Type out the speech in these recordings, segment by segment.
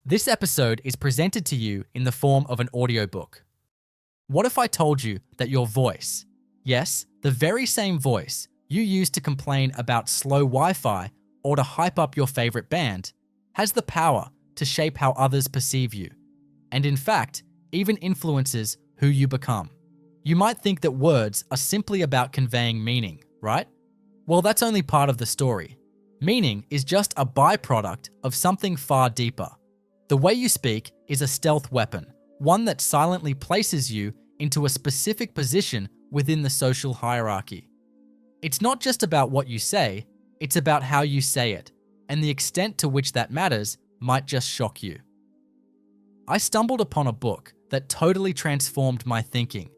This episode is presented to you in the form of an audiobook. What if I told you that your voice, yes, the very same voice you use to complain about slow Wi-Fi or to hype up your favorite band, has the power to shape how others perceive you, and in fact, even influences who you become? You might think that words are simply about conveying meaning, right? Well, that's only part of the story. Meaning is just a byproduct of something far deeper. The way you speak is a stealth weapon, one that silently places you into a specific position within the social hierarchy. It's not just about what you say, it's about how you say it, and the extent to which that matters might just shock you. I stumbled upon a book that totally transformed my thinking.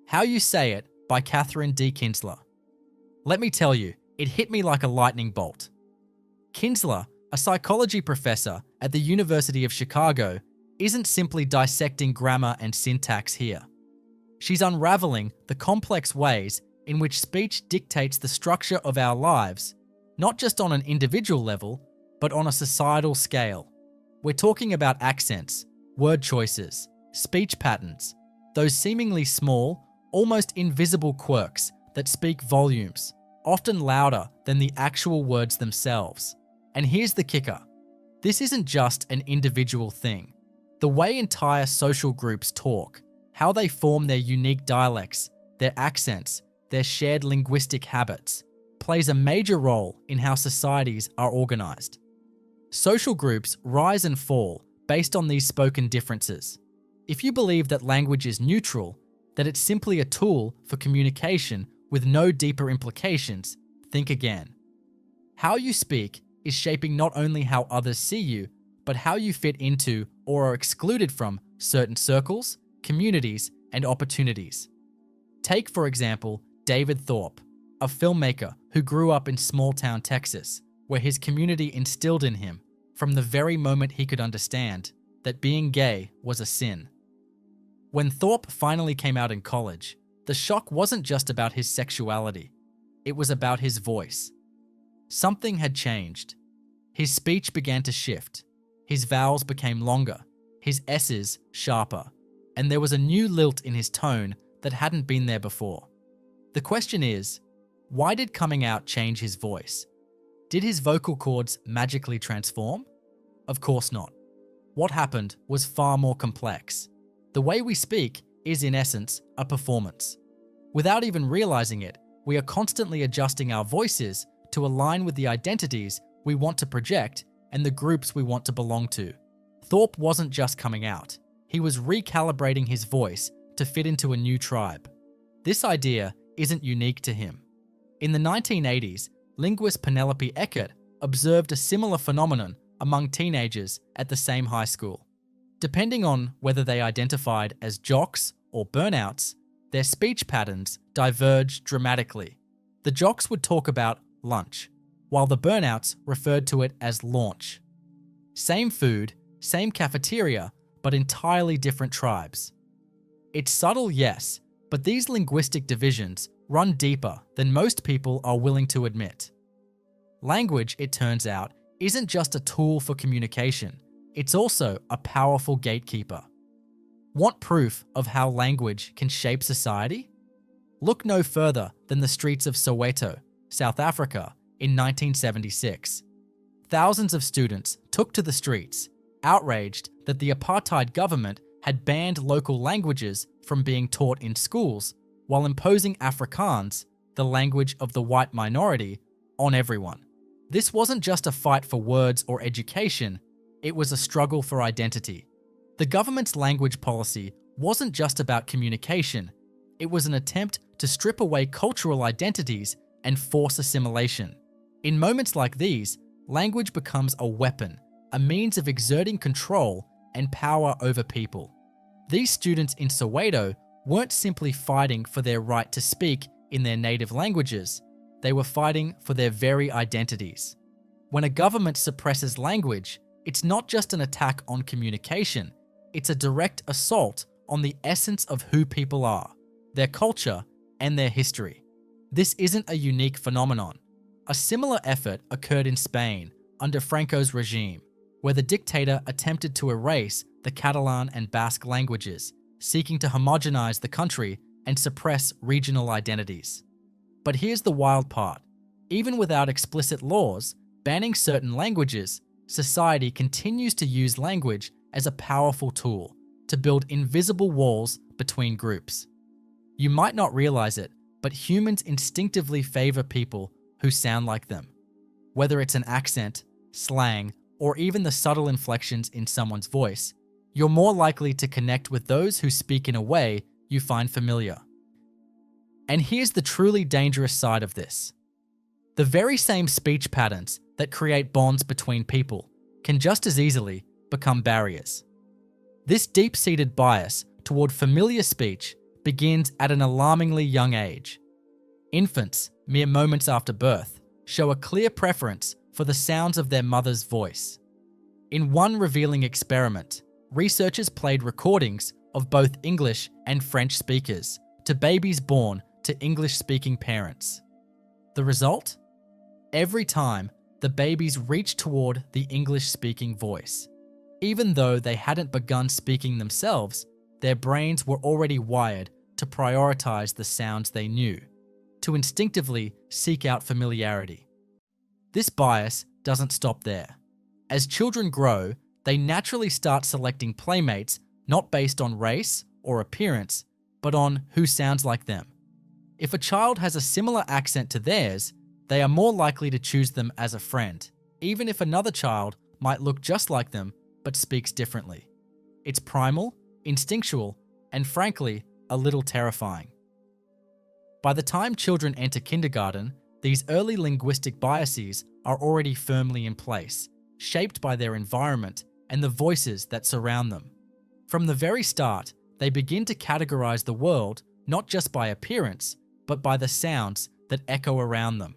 How You Say It by Katherine D. Kinzler. Let me tell you, it hit me like a lightning bolt. Kinzler, a psychology professor at the University of Chicago, isn't simply dissecting grammar and syntax here. She's unraveling the complex ways in which speech dictates the structure of our lives, not just on an individual level, but on a societal scale. We're talking about accents, word choices, speech patterns, those seemingly small, almost invisible quirks that speak volumes, often louder than the actual words themselves. And here's the kicker. This isn't just an individual thing. The way entire social groups talk, how they form their unique dialects, their accents, their shared linguistic habits, plays a major role in how societies are organized. Social groups rise and fall based on these spoken differences. If you believe that language is neutral, that it's simply a tool for communication with no deeper implications, think again. How you speak is shaping not only how others see you, but how you fit into or are excluded from certain circles, communities, and opportunities. Take, for example, David Thorpe, a filmmaker who grew up in small-town Texas, where his community instilled in him, from the very moment he could understand, that being gay was a sin. When Thorpe finally came out in college, the shock wasn't just about his sexuality. It was about his voice. Something had changed. His speech began to shift. His vowels became longer, his S's sharper, and there was a new lilt in his tone that hadn't been there before. The question is, why did coming out change his voice? Did his vocal cords magically transform? Of course not. What happened was far more complex. The way we speak is, in essence, a performance. Without even realizing it, we are constantly adjusting our voices to align with the identities we want to project and the groups we want to belong to. Thorpe wasn't just coming out. He was recalibrating his voice to fit into a new tribe. This idea isn't unique to him. In the 1980s, linguist Penelope Eckert observed a similar phenomenon among teenagers at the same high school. Depending on whether they identified as jocks or burnouts, their speech patterns diverged dramatically. The jocks would talk about lunch, while the burnouts referred to it as launch. Same food, same cafeteria, but entirely different tribes. It's subtle, yes, but these linguistic divisions run deeper than most people are willing to admit. Language, it turns out, isn't just a tool for communication, it's also a powerful gatekeeper. Want proof of how language can shape society? Look no further than the streets of Soweto, South Africa, in 1976. Thousands of students took to the streets, outraged that the apartheid government had banned local languages from being taught in schools while imposing Afrikaans, the language of the white minority, on everyone. This wasn't just a fight for words or education, it was a struggle for identity. The government's language policy wasn't just about communication, it was an attempt to strip away cultural identities and force assimilation. In moments like these, language becomes a weapon, a means of exerting control and power over people. These students in Soweto weren't simply fighting for their right to speak in their native languages, they were fighting for their very identities. When a government suppresses language, it's not just an attack on communication, it's a direct assault on the essence of who people are, their culture, and their history. This isn't a unique phenomenon. A similar effort occurred in Spain under Franco's regime. where the dictator attempted to erase the Catalan and Basque languages, seeking to homogenize the country and suppress regional identities. But here's the wild part. Even without explicit laws banning certain languages, society continues to use language as a powerful tool to build invisible walls between groups. You might not realize it, but humans instinctively favor people who sound like them. Whether it's an accent, slang, or even the subtle inflections in someone's voice, you're more likely to connect with those who speak in a way you find familiar. And here's the truly dangerous side of this. The very same speech patterns that create bonds between people can just as easily become barriers. This deep-seated bias toward familiar speech begins at an alarmingly young age. Infants, mere moments after birth, show a clear preference for the sounds of their mother's voice. In one revealing experiment, researchers played recordings of both English and French speakers to babies born to English-speaking parents. The result? Every time, the babies reached toward the English-speaking voice. Even though they hadn't begun speaking themselves, their brains were already wired to prioritize the sounds they knew, to instinctively seek out familiarity. This bias doesn't stop there. As children grow, they naturally start selecting playmates not based on race or appearance, but on who sounds like them. If a child has a similar accent to theirs, they are more likely to choose them as a friend, even if another child might look just like them but speaks differently. It's primal, instinctual, and frankly, a little terrifying. By the time children enter kindergarten, these early linguistic biases are already firmly in place, shaped by their environment and the voices that surround them. From the very start, they begin to categorize the world not just by appearance, but by the sounds that echo around them.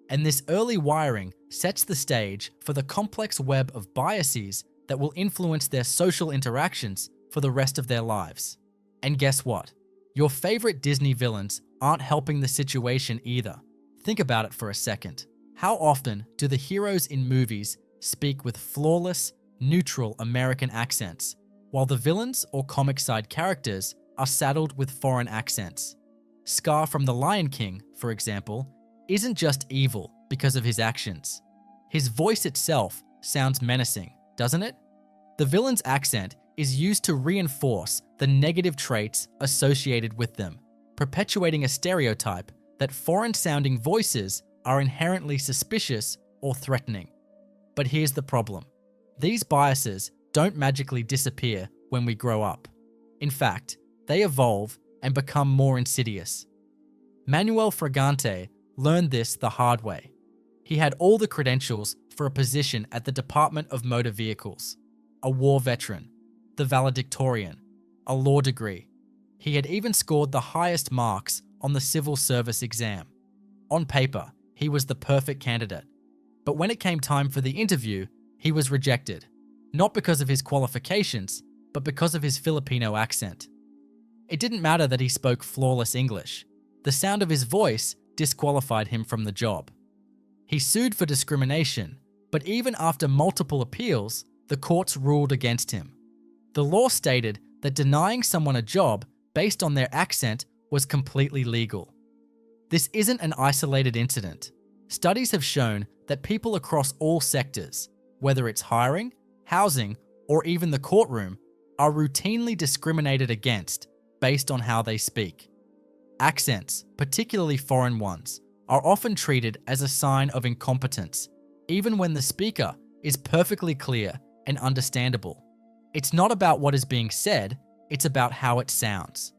And this early wiring sets the stage for the complex web of biases that will influence their social interactions for the rest of their lives. And guess what? Your favorite Disney villains aren't helping the situation either. Think about it for a second. How often do the heroes in movies speak with flawless, neutral American accents, while the villains or comic side characters are saddled with foreign accents? Scar from The Lion King, for example, isn't just evil because of his actions. His voice itself sounds menacing, doesn't it? The villain's accent is used to reinforce the negative traits associated with them, perpetuating a stereotype that foreign-sounding voices are inherently suspicious or threatening. But here's the problem. These biases don't magically disappear when we grow up. In fact, they evolve and become more insidious. Manuel Fragante learned this the hard way. He had all the credentials for a position at the Department of Motor Vehicles, a war veteran, the valedictorian, a law degree. He had even scored the highest marks on the civil service exam. On paper, he was the perfect candidate. But when it came time for the interview, he was rejected, not because of his qualifications, but because of his Filipino accent. It didn't matter that he spoke flawless English. The sound of his voice disqualified him from the job. He sued for discrimination, but even after multiple appeals, the courts ruled against him. The law stated that denying someone a job based on their accent was completely legal. This isn't an isolated incident. Studies have shown that people across all sectors, whether it's hiring, housing, or even the courtroom, are routinely discriminated against based on how they speak. Accents, particularly foreign ones, are often treated as a sign of incompetence, even when the speaker is perfectly clear and understandable. It's not about what is being said, it's about how it sounds.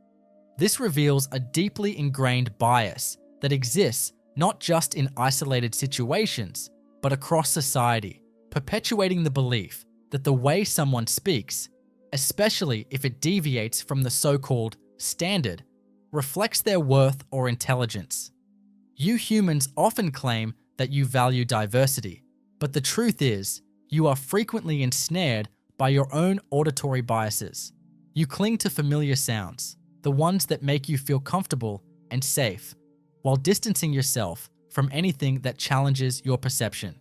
This reveals a deeply ingrained bias that exists not just in isolated situations, but across society, perpetuating the belief that the way someone speaks, especially if it deviates from the so-called standard, reflects their worth or intelligence. You humans often claim that you value diversity, but the truth is, you are frequently ensnared by your own auditory biases. You cling to familiar sounds, the ones that make you feel comfortable and safe, while distancing yourself from anything that challenges your perception.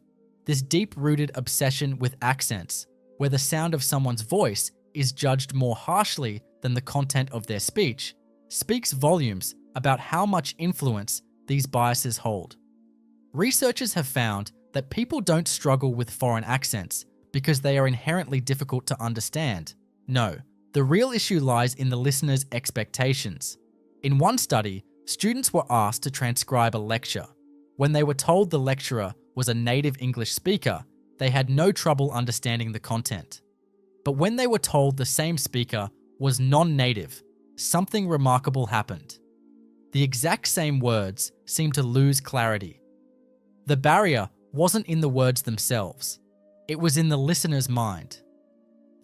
This deep-rooted obsession with accents, where the sound of someone's voice is judged more harshly than the content of their speech, speaks volumes about how much influence these biases hold. Researchers have found that people don't struggle with foreign accents because they are inherently difficult to understand. No, the real issue lies in the listener's expectations. In one study, students were asked to transcribe a lecture. When they were told the lecturer was a native English speaker, they had no trouble understanding the content. But when they were told the same speaker was non-native, something remarkable happened. The exact same words seemed to lose clarity. The barrier wasn't in the words themselves. It was in the listener's mind.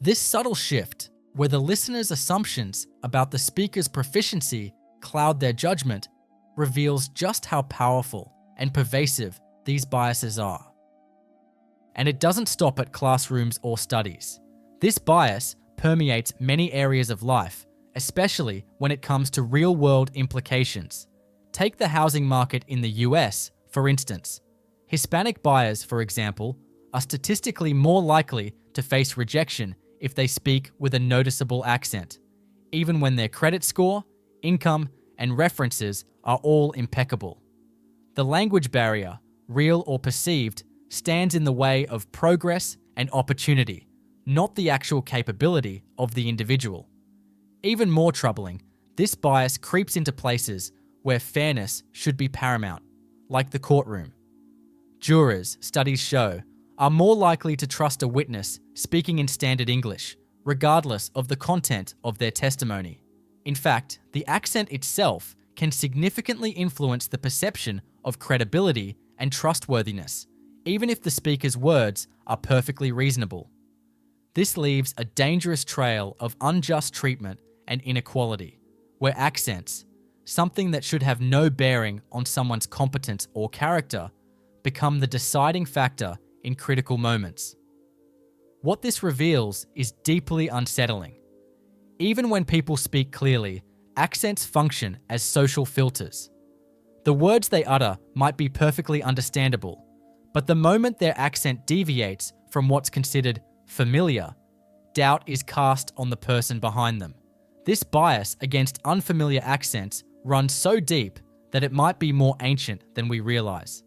This subtle shift, where the listener's assumptions about the speaker's proficiency cloud their judgment, reveals just how powerful and pervasive these biases are. And it doesn't stop at classrooms or studies. This bias permeates many areas of life, especially when it comes to real-world implications. Take the housing market in the US, for instance. Hispanic buyers, for example, are statistically more likely to face rejection if they speak with a noticeable accent, even when their credit score, income, and references are all impeccable. The language barrier, real or perceived, stands in the way of progress and opportunity, not the actual capability of the individual. Even more troubling, this bias creeps into places where fairness should be paramount, like the courtroom. Jurors, studies show, are more likely to trust a witness speaking in standard English, regardless of the content of their testimony. In fact, the accent itself can significantly influence the perception of credibility and trustworthiness, even if the speaker's words are perfectly reasonable. This leaves a dangerous trail of unjust treatment and inequality, where accents, something that should have no bearing on someone's competence or character, become the deciding factor in critical moments. What this reveals is deeply unsettling. Even when people speak clearly, accents function as social filters. The words they utter might be perfectly understandable, but the moment their accent deviates from what's considered familiar, doubt is cast on the person behind them. This bias against unfamiliar accents runs so deep that it might be more ancient than we realize.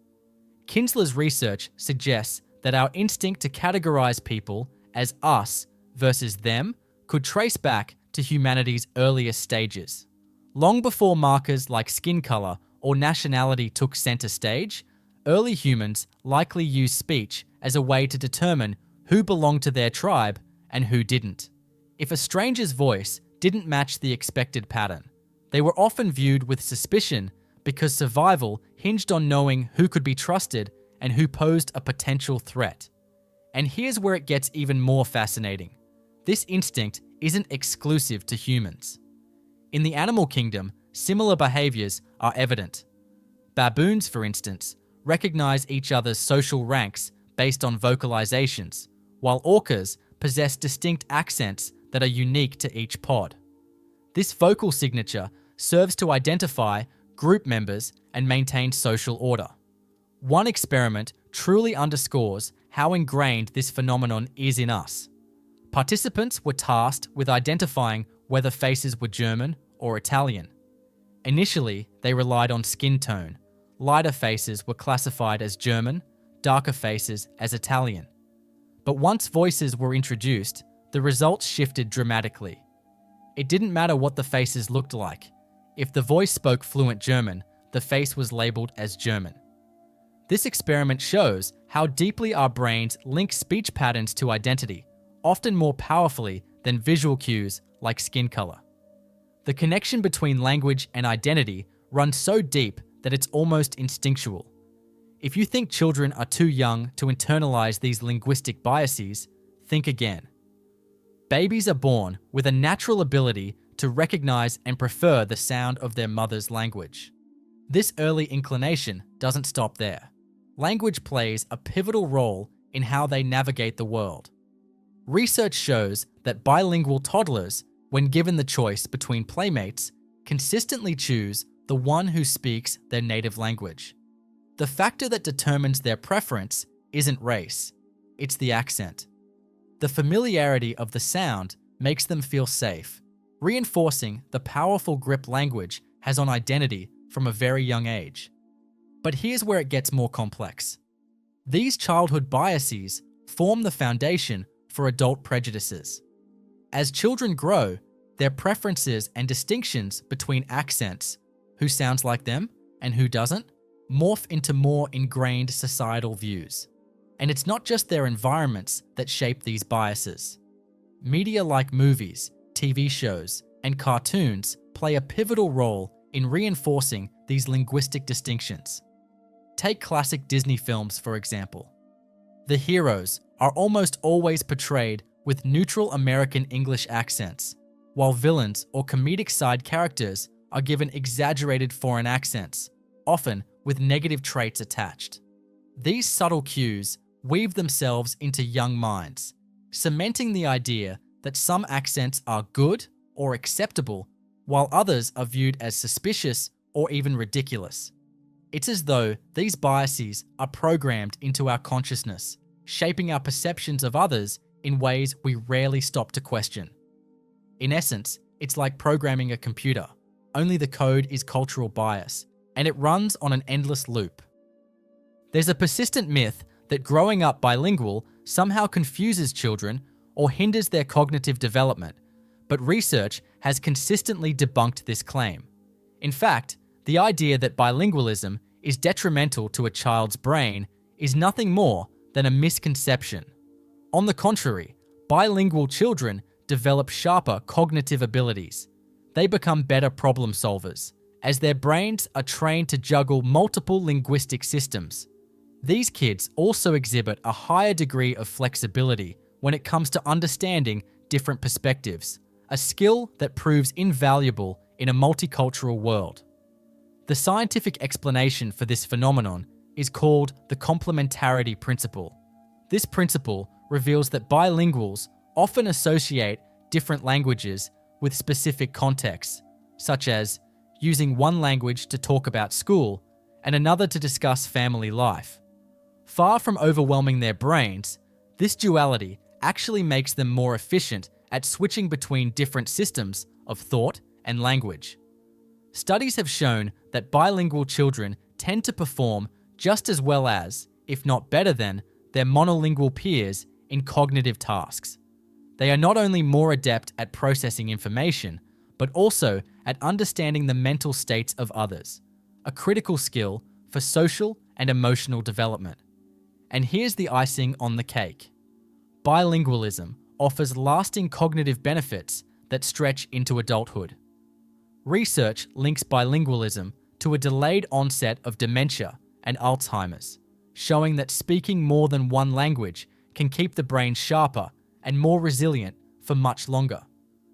Kinzler's research suggests that our instinct to categorize people as us versus them could trace back to humanity's earliest stages. Long before markers like skin color or nationality took center stage, early humans likely used speech as a way to determine who belonged to their tribe and who didn't. If a stranger's voice didn't match the expected pattern, they were often viewed with suspicion because survival hinged on knowing who could be trusted and who posed a potential threat. And here's where it gets even more fascinating. This instinct isn't exclusive to humans. In the animal kingdom, similar behaviors are evident. Baboons, for instance, recognize each other's social ranks based on vocalizations, while orcas possess distinct accents that are unique to each pod. This vocal signature serves to identify group members and maintain social order. One experiment truly underscores how ingrained this phenomenon is in us. Participants were tasked with identifying whether faces were German or Italian. Initially, they relied on skin tone. Lighter faces were classified as German, darker faces as Italian. But once voices were introduced, the results shifted dramatically. It didn't matter what the faces looked like. If the voice spoke fluent German, the face was labeled as German. This experiment shows how deeply our brains link speech patterns to identity, often more powerfully than visual cues like skin color. The connection between language and identity runs so deep that it's almost instinctual. If you think children are too young to internalize these linguistic biases, think again. Babies are born with a natural ability to recognize and prefer the sound of their mother's language. This early inclination doesn't stop there. Language plays a pivotal role in how they navigate the world. Research shows that bilingual toddlers, when given the choice between playmates, consistently choose the one who speaks their native language. The factor that determines their preference isn't race, it's the accent. The familiarity of the sound makes them feel safe, reinforcing the powerful grip language has on identity from a very young age. But here's where it gets more complex. These childhood biases form the foundation for adult prejudices. As children grow, their preferences and distinctions between accents, who sounds like them and who doesn't, morph into more ingrained societal views. And it's not just their environments that shape these biases. Media like movies, TV shows, and cartoons play a pivotal role in reinforcing these linguistic distinctions. Take classic Disney films, for example. The heroes are almost always portrayed with neutral American English accents, while villains or comedic side characters are given exaggerated foreign accents, often with negative traits attached. These subtle cues weave themselves into young minds, cementing the idea that some accents are good or acceptable, while others are viewed as suspicious or even ridiculous. It's as though these biases are programmed into our consciousness, shaping our perceptions of others in ways we rarely stop to question. In essence, it's like programming a computer, only the code is cultural bias, and it runs on an endless loop. There's a persistent myth that growing up bilingual somehow confuses children or hinders their cognitive development, but research has consistently debunked this claim. In fact, the idea that bilingualism is detrimental to a child's brain is nothing more than a misconception. On the contrary, bilingual children develop sharper cognitive abilities. They become better problem solvers, as their brains are trained to juggle multiple linguistic systems. These kids also exhibit a higher degree of flexibility when it comes to understanding different perspectives, a skill that proves invaluable in a multicultural world. The scientific explanation for this phenomenon is called the complementarity principle. This principle reveals that bilinguals often associate different languages with specific contexts, such as using one language to talk about school and another to discuss family life. Far from overwhelming their brains, this duality actually makes them more efficient at switching between different systems of thought and language. Studies have shown that bilingual children tend to perform just as well as, if not better than, their monolingual peers in cognitive tasks. They are not only more adept at processing information, but also at understanding the mental states of others, a critical skill for social and emotional development. And here's the icing on the cake. Bilingualism offers lasting cognitive benefits that stretch into adulthood. Research links bilingualism to a delayed onset of dementia and Alzheimer's, showing that speaking more than one language can keep the brain sharper and more resilient for much longer.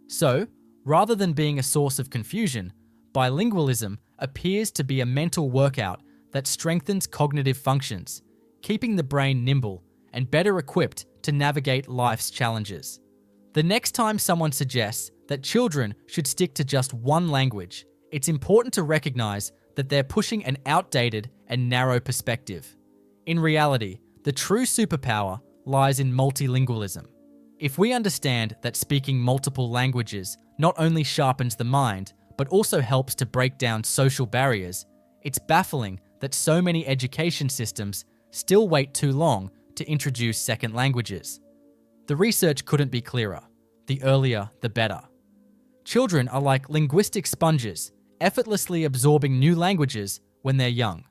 So, rather than being a source of confusion, bilingualism appears to be a mental workout that strengthens cognitive functions, keeping the brain nimble and better equipped to navigate life's challenges. The next time someone suggests that children should stick to just one language, it's important to recognize that they're pushing an outdated and narrow perspective. In reality, the true superpower lies in multilingualism. If we understand that speaking multiple languages not only sharpens the mind, but also helps to break down social barriers, it's baffling that so many education systems still wait too long to introduce second languages. The research couldn't be clearer. The earlier, the better. Children are like linguistic sponges, effortlessly absorbing new languages when they're young.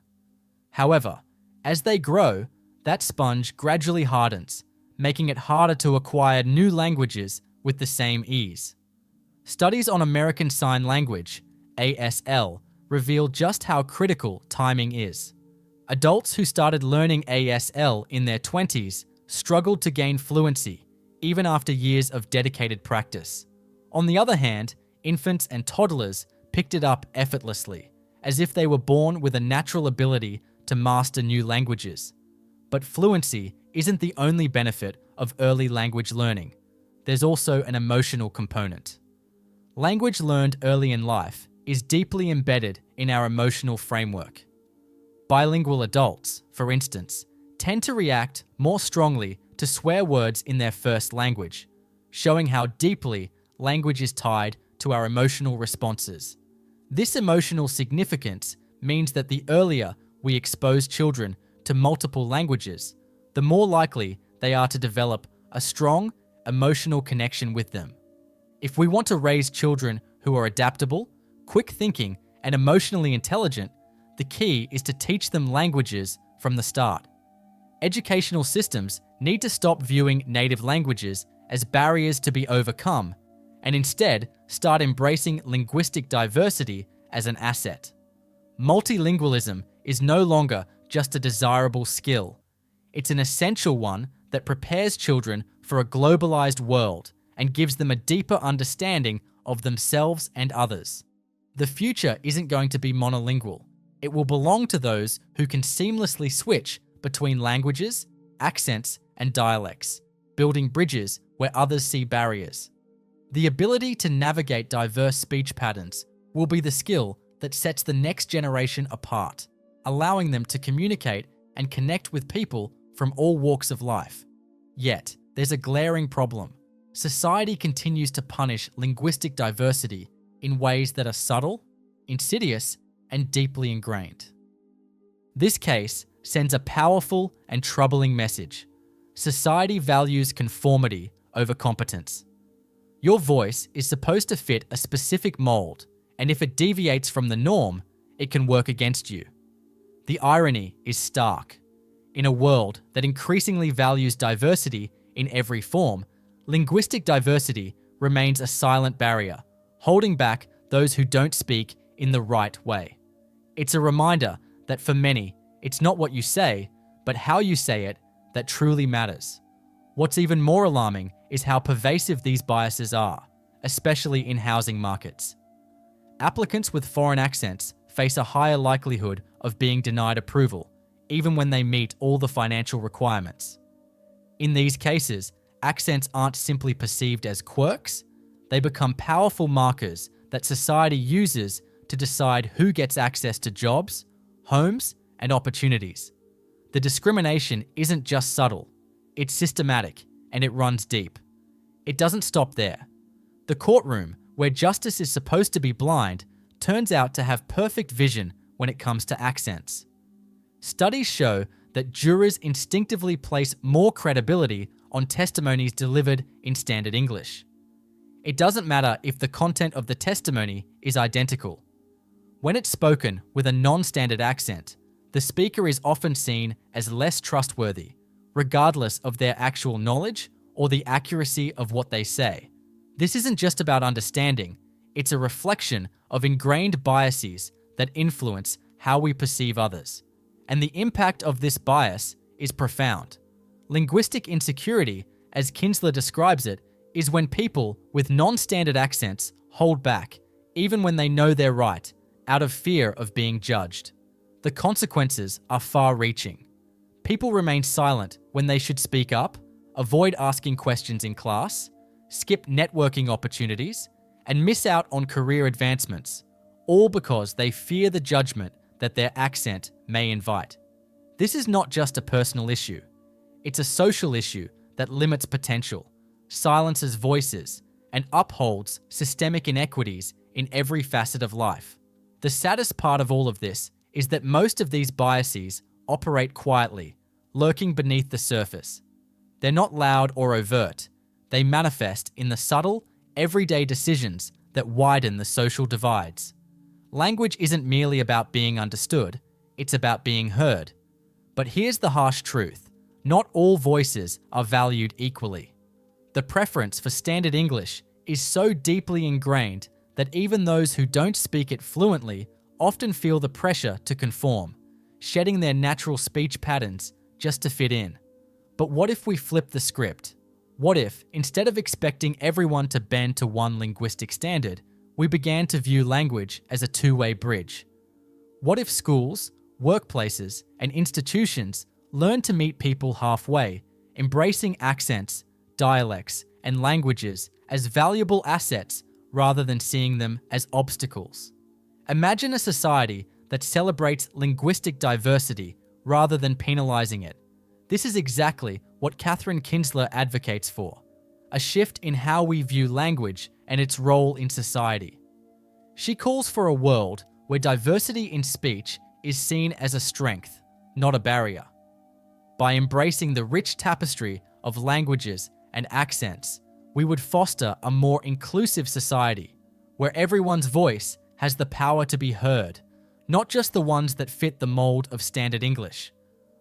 However, as they grow, that sponge gradually hardens, making it harder to acquire new languages with the same ease. Studies on American Sign Language, ASL, reveal just how critical timing is. Adults who started learning ASL in their 20s struggled to gain fluency, even after years of dedicated practice. On the other hand, infants and toddlers picked it up effortlessly, as if they were born with a natural ability to master new languages. But fluency isn't the only benefit of early language learning. There's also an emotional component. Language learned early in life is deeply embedded in our emotional framework. Bilingual adults, for instance, tend to react more strongly to swear words in their first language, showing how deeply language is tied to our emotional responses. This emotional significance means that the earlier we expose children to multiple languages, the more likely they are to develop a strong emotional connection with them. If we want to raise children who are adaptable, quick thinking, and emotionally intelligent, the key is to teach them languages from the start. Educational systems need to stop viewing native languages as barriers to be overcome and instead start embracing linguistic diversity as an asset. Multilingualism is no longer just a desirable skill. It's an essential one that prepares children for a globalized world and gives them a deeper understanding of themselves and others. The future isn't going to be monolingual. It will belong to those who can seamlessly switch between languages, accents, and dialects, building bridges where others see barriers. The ability to navigate diverse speech patterns will be the skill that sets the next generation apart, allowing them to communicate and connect with people from all walks of life. Yet, there's a glaring problem. Society continues to punish linguistic diversity in ways that are subtle, insidious, and deeply ingrained. This case sends a powerful and troubling message. Society values conformity over competence. Your voice is supposed to fit a specific mold, and if it deviates from the norm, it can work against you. The irony is stark. In a world that increasingly values diversity in every form, linguistic diversity remains a silent barrier, holding back those who don't speak in the right way. It's a reminder that for many, it's not what you say, but how you say it that truly matters. What's even more alarming is how pervasive these biases are, especially in housing markets. Applicants with foreign accents face a higher likelihood of being denied approval, even when they meet all the financial requirements. In these cases, accents aren't simply perceived as quirks, they become powerful markers that society uses to decide who gets access to jobs, homes, and opportunities. The discrimination isn't just subtle, it's systematic and it runs deep. It doesn't stop there. The courtroom, where justice is supposed to be blind, turns out to have perfect vision when it comes to accents. Studies show that jurors instinctively place more credibility on testimonies delivered in standard English. It doesn't matter if the content of the testimony is identical. When it's spoken with a non-standard accent, the speaker is often seen as less trustworthy, regardless of their actual knowledge or the accuracy of what they say. This isn't just about understanding, it's a reflection of ingrained biases that influence how we perceive others. And the impact of this bias is profound. Linguistic insecurity, as Kinzler describes it, is when people with non-standard accents hold back, even when they know they're right, out of fear of being judged. The consequences are far-reaching. People remain silent when they should speak up, avoid asking questions in class, skip networking opportunities, and miss out on career advancements, all because they fear the judgment that their accent may invite. This is not just a personal issue. It's a social issue that limits potential, silences voices, and upholds systemic inequities in every facet of life. The saddest part of all of this is that most of these biases operate quietly, lurking beneath the surface. They're not loud or overt. They manifest in the subtle, everyday decisions that widen the social divides. Language isn't merely about being understood, it's about being heard. But here's the harsh truth. Not all voices are valued equally. The preference for standard English is so deeply ingrained that even those who don't speak it fluently often feel the pressure to conform, shedding their natural speech patterns just to fit in. But what if we flip the script? What if, instead of expecting everyone to bend to one linguistic standard, we began to view language as a two-way bridge? What if schools, workplaces, and institutions learn to meet people halfway, embracing accents, dialects, and languages as valuable assets rather than seeing them as obstacles? Imagine a society that celebrates linguistic diversity rather than penalizing it, This is exactly what Katherine Kinzler advocates for, a shift in how we view language and its role in society. She calls for a world where diversity in speech is seen as a strength, not a barrier. By embracing the rich tapestry of languages and accents, we would foster a more inclusive society where everyone's voice has the power to be heard, not just the ones that fit the mold of standard English.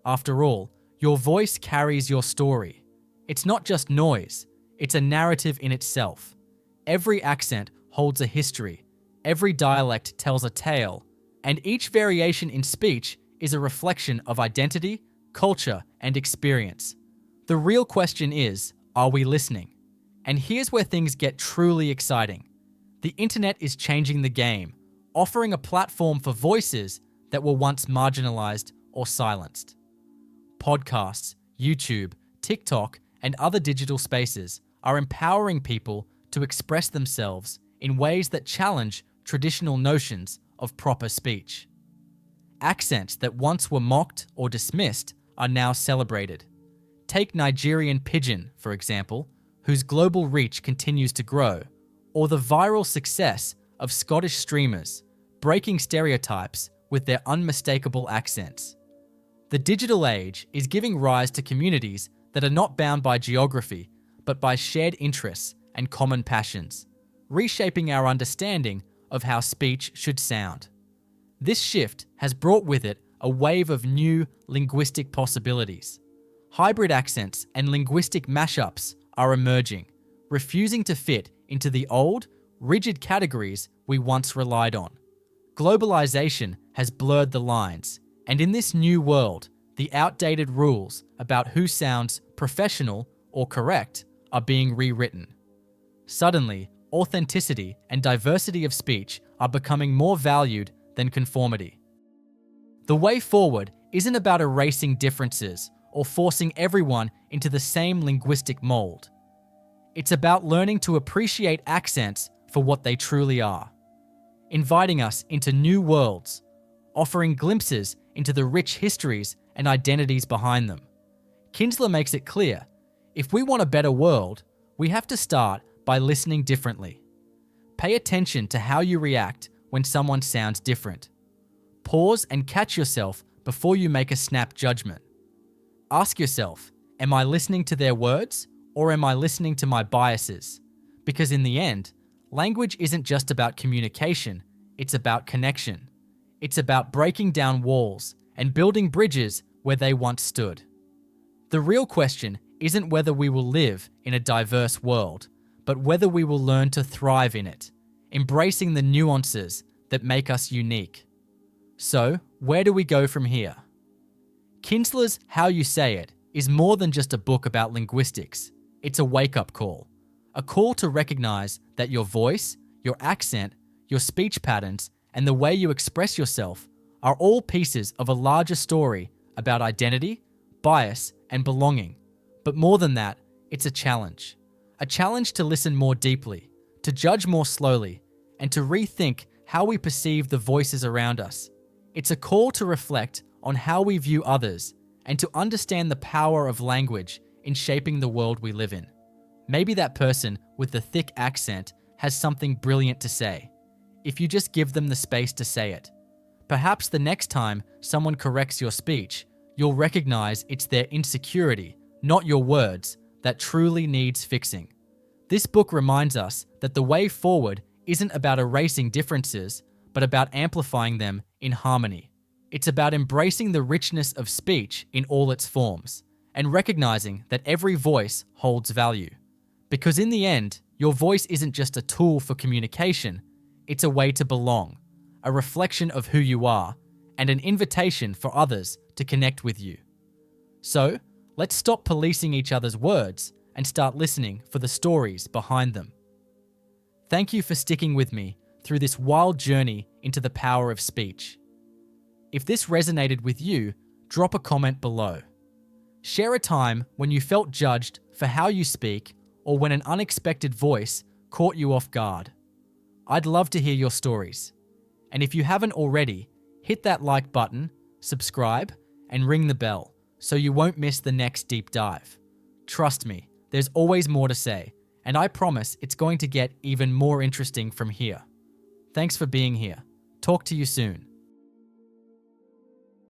After all, your voice carries your story. It's not just noise, it's a narrative in itself. Every accent holds a history, every dialect tells a tale, and each variation in speech is a reflection of identity, culture, and experience. The real question is, are we listening? And here's where things get truly exciting. The internet is changing the game, offering a platform for voices that were once marginalized or silenced. Podcasts, YouTube, TikTok, and other digital spaces are empowering people to express themselves in ways that challenge traditional notions of proper speech. Accents that once were mocked or dismissed are now celebrated. Take Nigerian Pidgin, for example, whose global reach continues to grow, or the viral success of Scottish streamers breaking stereotypes with their unmistakable accents. The digital age is giving rise to communities that are not bound by geography, but by shared interests and common passions, reshaping our understanding of how speech should sound. This shift has brought with it a wave of new linguistic possibilities. Hybrid accents and linguistic mashups are emerging, refusing to fit into the old, rigid categories we once relied on. Globalization has blurred the lines, and in this new world, the outdated rules about who sounds professional or correct are being rewritten. Suddenly, authenticity and diversity of speech are becoming more valued than conformity. The way forward isn't about erasing differences or forcing everyone into the same linguistic mold. It's about learning to appreciate accents for what they truly are, inviting us into new worlds, offering glimpses into the rich histories and identities behind them. Kinzler makes it clear, if we want a better world, we have to start by listening differently. Pay attention to how you react when someone sounds different. Pause and catch yourself before you make a snap judgment. Ask yourself, am I listening to their words or am I listening to my biases? Because in the end, language isn't just about communication, it's about connection. It's about breaking down walls and building bridges where they once stood. The real question isn't whether we will live in a diverse world, but whether we will learn to thrive in it, embracing the nuances that make us unique. So, where do we go from here? Kinzler's How You Say It is more than just a book about linguistics. It's a wake-up call. A call to recognize that your voice, your accent, your speech patterns, and the way you express yourself are all pieces of a larger story about identity, bias, and belonging. But more than that, it's a challenge. A challenge to listen more deeply, to judge more slowly, and to rethink how we perceive the voices around us. It's a call to reflect on how we view others and to understand the power of language in shaping the world we live in. Maybe that person with the thick accent has something brilliant to say, if you just give them the space to say it. Perhaps the next time someone corrects your speech, you'll recognize it's their insecurity, not your words, that truly needs fixing. This book reminds us that the way forward isn't about erasing differences, but about amplifying them in harmony. It's about embracing the richness of speech in all its forms, and recognizing that every voice holds value. Because in the end, your voice isn't just a tool for communication, it's a way to belong, a reflection of who you are, and an invitation for others to connect with you. So, let's stop policing each other's words and start listening for the stories behind them. Thank you for sticking with me through this wild journey into the power of speech. If this resonated with you, drop a comment below. Share a time when you felt judged for how you speak or when an unexpected voice caught you off guard. I'd love to hear your stories. And if you haven't already, hit that like button, subscribe, and ring the bell so you won't miss the next deep dive. Trust me, there's always more to say, and I promise it's going to get even more interesting from here. Thanks for being here. Talk to you soon.